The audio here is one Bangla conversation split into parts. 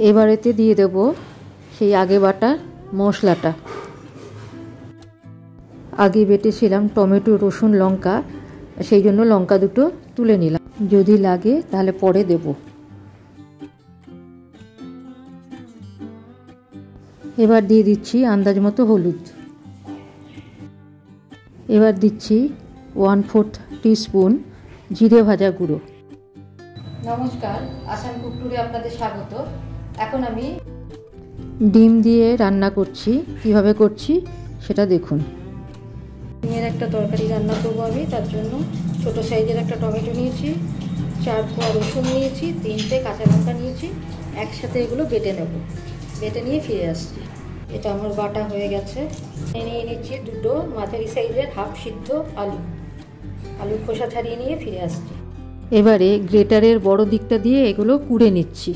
এবারেতে দিয়ে দেব সেই আগে বাটা মশলাটা। আগে বেটেছিলাম টমেটো, রসুন, লঙ্কা, সেই জন্য লঙ্কা দুটো তুলে নিলাম, যদি লাগে তাহলে পরে দেব। এবার দিয়ে দিচ্ছি আন্দাজ মতো হলুদ। এবার দিচ্ছি 1/4 টিস্পুন জিরে ভাজা গুঁড়ো। নমস্কার, আসান কুকটুরে আপনাদের স্বাগত। এখন আমি ডিম দিয়ে রান্না করছি। কিভাবে করছি সেটা দেখুন। ডিমের একটা তরকারি রান্না করবো আমি। তার জন্য ছোটো সাইজের একটা টমেটো নিয়েছি, 4 কোয়া রসুন নিয়েছি, 3টে কাঁচা লঙ্কা নিয়েছি। একসাথে এগুলো বেটে নেব। বেটে নিয়ে ফিরে আসছি। এটা আমার বাটা হয়ে গেছে। নিয়ে নিচ্ছি 2টো মাঝারি সাইজের হাফ সিদ্ধ আলু খোসা ছাড়িয়ে নিয়ে ফিরে আসছি। এবারে গ্রেটারের বড় দিকটা দিয়ে এগুলো কুড়ে নিচ্ছি।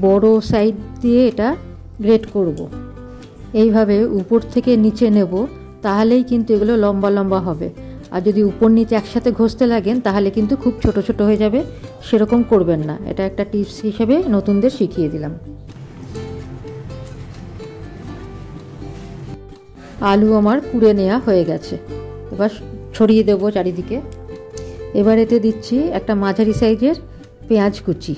বড় সাইড দিয়ে এটা গ্রেট করব। এইভাবে উপর থেকে নিচে নেব, তাহলেই কিন্তু এগুলো লম্বা লম্বা হবে। আর যদি উপর নিচে একসাথে ঘষতে লাগেন তাহলে কিন্তু খুব ছোট ছোট হয়ে যাবে। সেরকম করবেন না। এটা একটা টিপস হিসেবে নতুনদের শিখিয়ে দিলাম। আলু আমার কুড়ে নেওয়া হয়ে গেছে। এবার ছড়িয়ে দেবো চারিদিকে। এবার এতে দিচ্ছি একটা মাঝারি সাইজের পেঁয়াজ কুচি।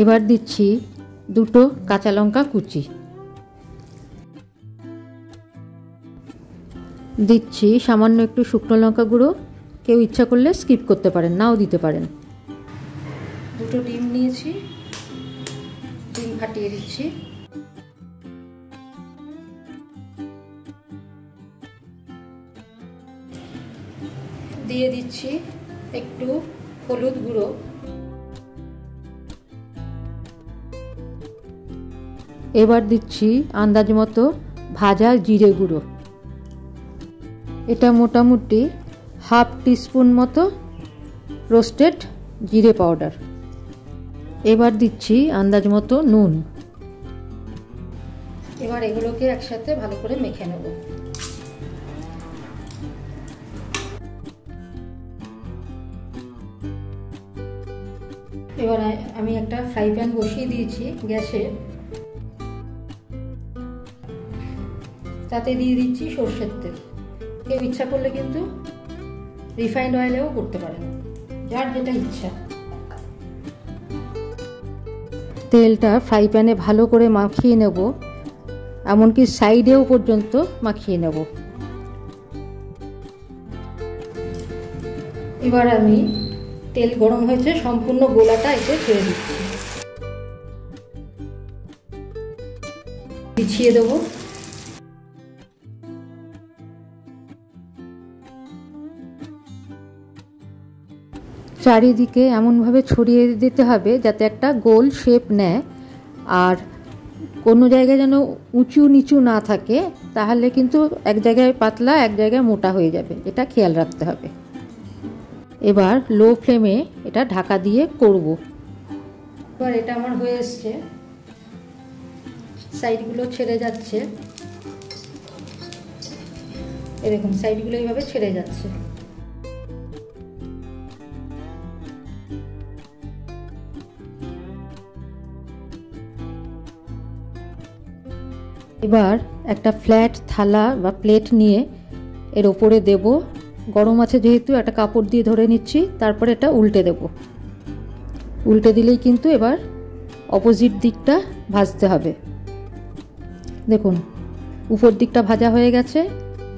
এবার দিচ্ছি 2টো কাঁচা লঙ্কা কুচি। দিচ্ছি সামান্য একটু শুকনো লঙ্কা গুঁড়ো। কেউ ইচ্ছা করলে স্কিপ করতে পারেন, নাও দিতে পারেন। 2টো ডিম নিয়েছি, ডিম ফাটিয়ে দিচ্ছি। দিয়ে দিচ্ছি একটু হলুদ গুঁড়ো। এবার দিচ্ছি আন্দাজ মতো ভাজা জিরে গুঁড়ো। এটা মোটামুটি হাফ টিস্পুন মতো রোস্টেড জিরে পাউডার। এবার দিচ্ছি আন্দাজ মতো নুন। এবার এগুলোকে একসাথে ভালো করে মেখে নেব। এবার আমি একটা ফ্রাই প্যান বসিয়ে দিয়েছি গ্যাসে। তাতে দিয়ে দিচ্ছি সর্ষের তেল। কেউ ইচ্ছা করলে কিন্তু রিফাইন্ড অয়েলেও করতে পারেন, যার যেটা ইচ্ছা। তেলটা ফ্রাই প্যানে ভালো করে মাখিয়ে নেব, এমনকি সাইডেও পর্যন্ত মাখিয়ে নেব। এবার আমি তেল গরম হয়েছে, সম্পূর্ণ গোলাটা এতে ছেড়ে দিচ্ছি। বিছিয়ে দেবো। চারিদিকে এমনভাবে ছড়িয়ে দিতে হবে যাতে একটা গোল শেপ নেয়। আর কোনো জায়গায় যেন উঁচু নিচু না থাকে, তাহলে কিন্তু এক জায়গায় পাতলা এক জায়গায় মোটা হয়ে যাবে। এটা খেয়াল রাখতে হবে। এবার লো ফ্লেমে এটা ঢাকা দিয়ে করব। এবার এটা আমার হয়ে এসছে, সাইডগুলো ছেড়ে যাচ্ছে। এরকম সাইডগুলো এইভাবে ছেড়ে যাচ্ছে। এবার একটা ফ্ল্যাট থালা বা প্লেট নিয়ে এর ওপরে দেব। গরম আছে যেহেতু একটা কাপড় দিয়ে ধরে নিচ্ছি। তারপরে এটা উল্টে দেব। উল্টে দিলেই কিন্তু এবার অপোজিট দিকটা ভাজতে হবে। দেখুন, উপর দিকটা ভাজা হয়ে গেছে,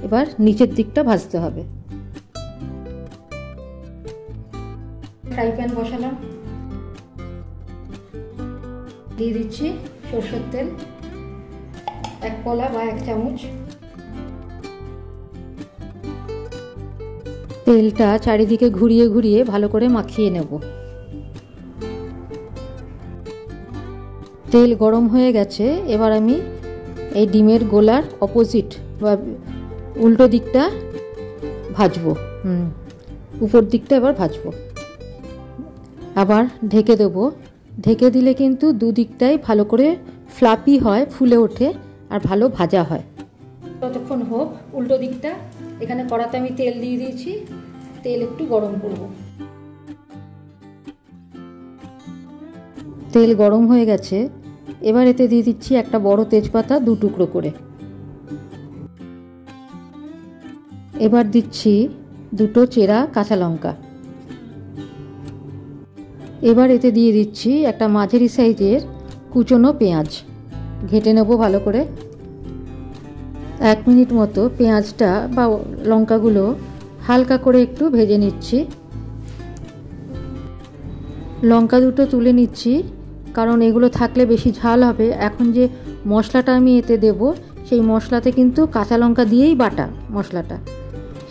এবার নিচের দিকটা ভাজতে হবে। ফ্রাই প্যান বসালাম, দিয়ে দিচ্ছি সরষের তেল 1 কলা বা 1 চামচ। তেলটা চারিদিকে ঘুরিয়ে ঘুরিয়ে ভালো করে মাখিয়ে নেব। তেল গরম হয়ে গেছে। এবার আমি এই ডিমের গোলার অপোজিট বা উল্টো দিকটা ভাজবো। উপর দিকটা এবার ভাজবো। আবার ঢেকে দেবো। ঢেকে দিলে কিন্তু দুদিকটাই ভালো করে ফ্লাপি হয়, ফুলে ওঠে আর ভালো ভাজা হয়। ততক্ষণ হোক উল্টো দিকটা। এখানে কড়াতে আমি তেল দিয়ে দিয়েছি, তেল একটু গরম করব। তেল গরম হয়ে গেছে, এবার এতে দিয়ে দিচ্ছি একটা বড় তেজপাতা 2 টুকরো করে। এবার দিচ্ছি 2টো চেরা কাঁচা লঙ্কা। এবার এতে দিয়ে দিচ্ছি একটা মাঝারি সাইজের কুচনো পেঁয়াজ, ঘেটে নেব ভালো করে। 1 মিনিট মতো পেঁয়াজটা বা লঙ্কাগুলো হালকা করে একটু ভেজে নিচ্ছি। লঙ্কা দুটো তুলে নিচ্ছি, কারণ এগুলো থাকলে বেশি ঝাল হবে। এখন যে মশলাটা আমি এতে দেব, সেই মশলাতে কিন্তু কাঁচা লঙ্কা দিয়েই বাটা মশলাটা,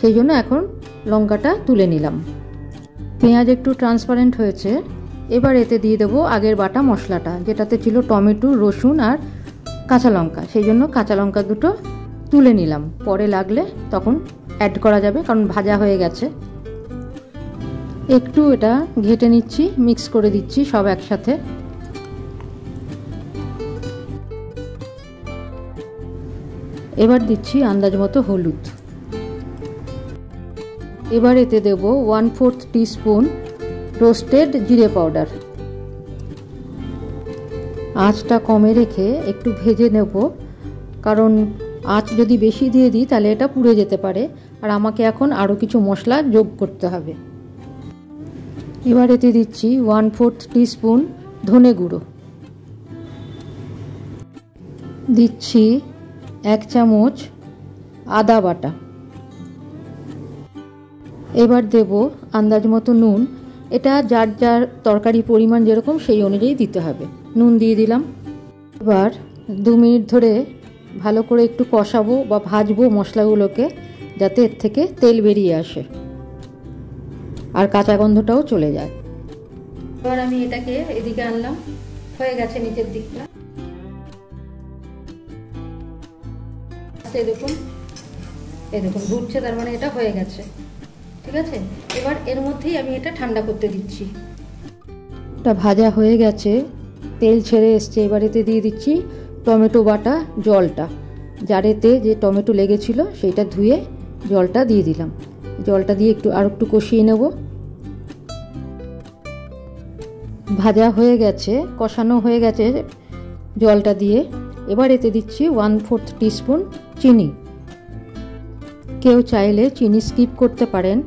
সেই জন্য এখন লঙ্কাটা তুলে নিলাম। পেঁয়াজ একটু ট্রান্সপারেন্ট হয়েছে, এবার এতে দিয়ে দেবো আগের বাটা মশলাটা, যেটাতে ছিল টমেটো, রসুন আর কাঁচা লঙ্কা। সেই জন্য কাঁচা লঙ্কা দুটো তুলে নিলাম, পরে লাগলে তখন অ্যাড করা যাবে, কারণ ভাজা হয়ে গেছে। একটু এটা ঘেটে নিচ্ছি, মিক্স করে দিচ্ছি সব একসাথে। এবার দিচ্ছি আন্দাজ মতো হলুদ। এবার এতে দেব 1/4 টিস্পুন রোস্টেড জিরে পাউডার। আঁচটা কমে রেখে একটু ভেজে নেব, কারণ আঁচ যদি বেশি দিয়ে দিই তাহলে এটা পুড়ে যেতে পারে, আর আমাকে এখন আরও কিছু মশলা যোগ করতে হবে। এবার এতে দিচ্ছি 1/4 টিস্পুন ধনে গুঁড়ো, দিচ্ছি 1 চামচ আদা বাটা। এবার দেব আন্দাজ মতো নুন, এটা যার যার তরকারি পরিমাণ যেরকম সেই অনুযায়ী দিতে হবে। নুন দিয়ে দিলাম। এবার 2 মিনিট ধরে ভালো করে একটু কষাবো বা ভাজবো মশলাগুলোকে, যাতে এর থেকে তেল বেরিয়ে আসে আর কাঁচা গন্ধটাও চলে যায়। এবার আমি এটাকে এদিকে আনলাম, হয়ে গেছে নিচের দিকটা। দেখুন, এই দেখুন ঘুরছে, তার মানে এটা হয়ে গেছে। ঠিক আছে, এবার এর মধ্যেই আমি এটা ঠান্ডা করতে দিচ্ছি। এটা ভাজা হয়ে গেছে, তেল ছেড়ে এসছে। এবার এতে দিয়ে দিচ্ছি টমেটো বাটা জলটা, জারেতে যে টমেটো লেগেছিল সেইটা ধুয়ে জলটা দিয়ে দিলাম। জলটা দিয়ে আর একটু কষিয়ে নেব। ভাজা হয়ে গেছে, কষানো হয়ে গেছে জলটা দিয়ে। এবার এতে দিচ্ছি 1/4 টিস্পুন চিনি। কেউ চাইলে চিনি স্কিপ করতে পারেন,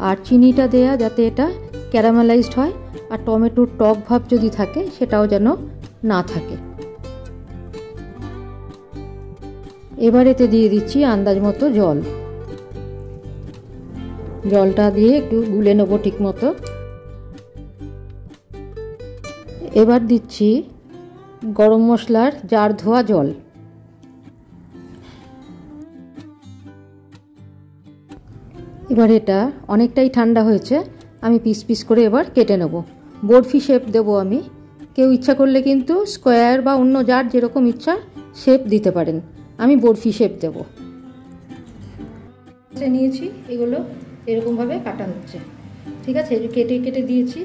আর চিনিটা দেয়া যাতে এটা ক্যারামেলাইজড হয়, আর টমেটোর টক ভাব যদি থাকে সেটাও যেন না থাকে। এবার এতে দিয়ে দিচ্ছি আন্দাজ মতো জল। জলটা দিয়ে একটু গুলে নেব ঠিক মতো। এবার দিচ্ছি গরম মশলার জার ধোয়া জল। এবার এটা অনেকটাই ঠান্ডা হয়েছে, আমি পিস পিস করে এবার কেটে নেব। বরফি শেপ দেবো আমি। কেউ ইচ্ছা করলে কিন্তু স্কোয়ার বা অন্য যার যেরকম ইচ্ছা শেপ দিতে পারেন, আমি বরফি শেপ দেবো। নিয়েছি, এগুলো এরকমভাবে কাটা হচ্ছে। ঠিক আছে, কেটে কেটে দিয়েছি,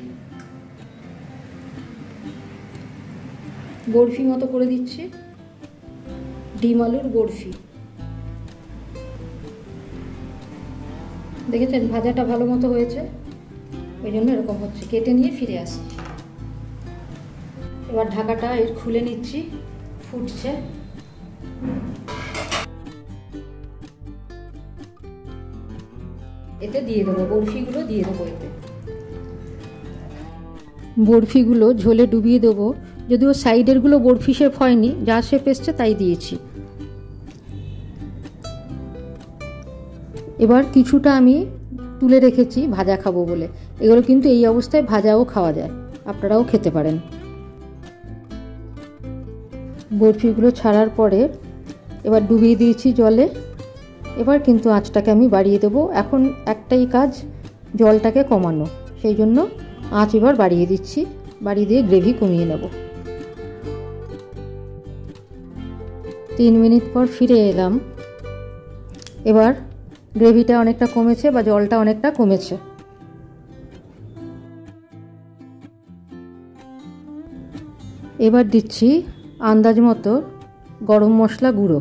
বরফি মতো করে দিচ্ছি। ডিম আলুর বরফি, দেখেছেন ভাজাটা ভালো মতো হয়েছে, ওই জন্য এরকম হচ্ছে। কেটে নিয়ে ফিরে আসছি। এবার ঢাকাটা এর খুলে নিচ্ছি, ফুটছে। এতে দিয়ে দেবো বরফিগুলো, দিয়ে দেবো এতে। বরফিগুলো ঝোলে ডুবিয়ে দেবো, যদিও সাইডেরগুলো বরফি শেপ হয়নি, যা শেপ এসছে তাই দিয়েছি। এবার কিছুটা আমি তুলে রেখেছি ভাজা খাবো বলে, এগুলো কিন্তু এই অবস্থায় ভাজাও খাওয়া যায়, আপনারাও খেতে পারেন। বরফিগুলো ছাড়ার পরে এবার ডুবিয়ে দিয়েছি জলে। এবার কিন্তু আঁচটাকে আমি বাড়িয়ে দেবো। এখন একটাই কাজ, জলটাকে কমানো, সেই জন্য আঁচ এবার বাড়িয়ে দিচ্ছি। বাড়িয়ে দিয়ে গ্রেভি কমিয়ে নেব। 3 মিনিট পর ফিরে এলাম। এবার গ্রেভিটা অনেকটা কমেছে বা জলটা অনেকটা কমেছে। এবার দিচ্ছি আন্দাজ মতো গরম মশলা গুঁড়ো।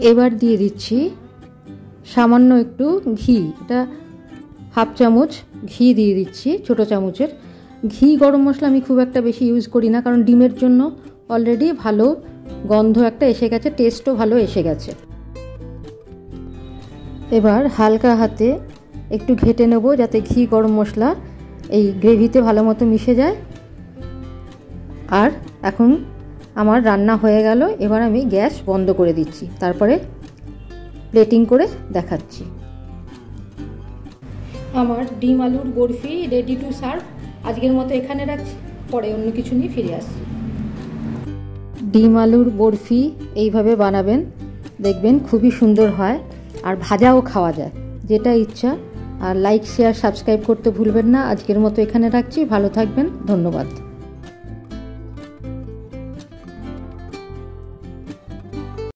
এবার দিয়ে দিচ্ছি সামান্য একটু ঘি, এটা হাফ চামচ ঘি দিয়ে দিচ্ছি, ছোটো চামচের। ঘি গরম মশলা আমি খুব একটা বেশি ইউজ করি না, কারণ ডিমের জন্য অলরেডি ভালো গন্ধ একটা এসে গেছে, টেস্টও ভালো এসে গেছে। এবার হালকা হাতে একটু ঘেটে নেব যাতে ঘি গরম মশলা এই গ্রেভিতে ভালো মতো মিশে যায়। আর এখন আমার রান্না হয়ে গেল, এবার আমি গ্যাস বন্ধ করে দিচ্ছি, তারপরে প্লেটিং করে দেখাচ্ছি। আমার ডিম আলুর বরফি রেডি টু সার্ভ। আজকের মতো এখানে রাখছি, পরে অন্য কিছু নিয়ে ফিরে আসছি। ডিম আলুর বরফি এইভাবে বানাবেন, দেখবেন খুবই সুন্দর হয়, আর ভাজাও খাওয়া যায়, যেটা ইচ্ছা। আর লাইক শেয়ার সাবস্ক্রাইব করতে ভুলবেন না। আজকের মতো এখানে রাখছি, ভালো থাকবেন, ধন্যবাদ।